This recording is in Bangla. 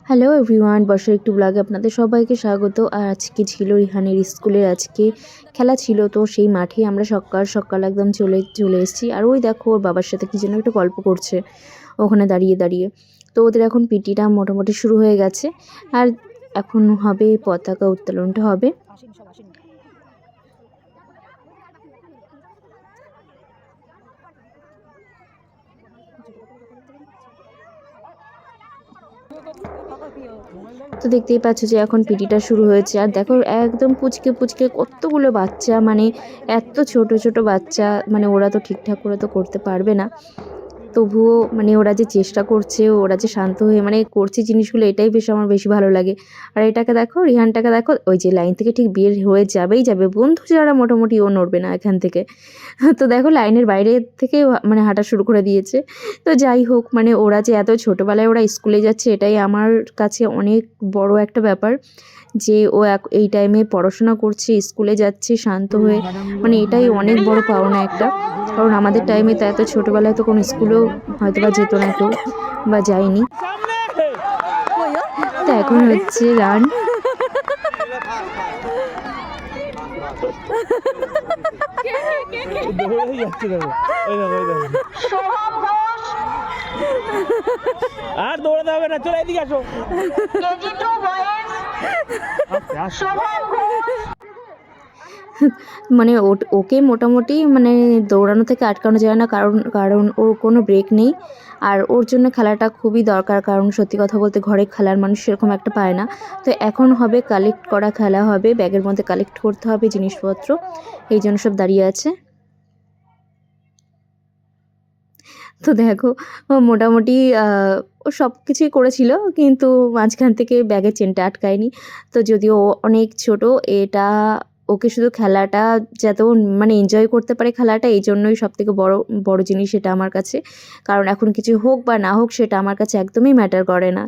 হ্যালো এভরিওয়ান, বর্ষার একটু ব্লগে আপনাদের সবাইকে স্বাগত। আর আজকে ছিল রিহানের স্কুলের আজকে খেলা ছিল, তো সেই মাঠে আমরা সকাল সকাল একদম চলে এসেছি। আর ওই দেখো ওর বাবার সাথে কি যেন একটা গল্প করছে ওখানে দাঁড়িয়ে দাঁড়িয়ে। তো ওদের এখন পিটিটা মোটামুটি শুরু হয়ে গেছে, আর এখন হবে পতাকা উত্তোলনটা হবে। তো দেখতেই পাচ্ছ যে এখন পিটিটা শুরু হয়েছে। আর দেখো একদম পুচকে পুচকে কতগুলো বাচ্চা, মানে এত ছোট ছোট বাচ্চা, মানে ওরা তো ঠিকঠাক করে তো করতে পারবে না, তবুও মানে ওরা যে চেষ্টা করছে, ওরা যে শান্ত হয়ে মানে করছে জিনিসগুলো, এটাই বেশ আমার বেশি ভালো লাগে। আর এটাকে দেখো, রিহানটাকে দেখো, ওই যে লাইন থেকে ঠিক বের হয়ে যাবে বন্ধু যারা মোটামুটি ও নড়বে না এখান থেকে। তো দেখো লাইনের বাইরে থেকে মানে হাঁটা শুরু করে দিয়েছে। তো যাই হোক, মানে ওরা যে এত ছোটোবেলায় ওরা স্কুলে যাচ্ছে, এটাই আমার কাছে অনেক বড় একটা ব্যাপার, যে ও এই টাইমে পড়াশোনা করছে, স্কুলে যাচ্ছে শান্ত হয়ে, মানে এটাই অনেক বড় পাওনা একটা। কারণ আমাদের টাইমে তো এত ছোটোবেলায় তো কোনো স্কুলেও হয়তো বা যেত না কেউ, বা যায়নি। তো এখন হচ্ছে রান। আর দৌড়াতে হবে না, চলে এদিকে আসো। মানে ওকে মোটামুটি মানে দৌড়ানো থেকে আটকানো যায় না, কারণ কারণ ওর কোনো ব্রেক নেই। আর ওর জন্য খেলাটা খুবই দরকার, কারণ সত্যি কথা বলতে ঘরে খেলার মানুষ সেরকম একটা পায় না। তো এখন হবে কালেক্ট করা খেলা হবে, ব্যাগের মধ্যে কালেক্ট করতে হবে জিনিসপত্র, এই জন্য সব দাঁড়িয়ে আছে। তো দেখো ও মোটামুটি ও সব কিছুই করেছিল, কিন্তু মাঝখান থেকে ব্যাগের চেনটা আটকায়নি। তো যদিও ও অনেক ছোট, এটা ওকে শুধু খেলাটা যাতে ও মানে এনজয় করতে পারে খেলাটা, এই জন্যই সবথেকে বড় বড় জিনিস এটা আমার কাছে। কারণ এখন কিছু হোক বা না হোক সেটা আমার কাছে একদমই ম্যাটার করে না,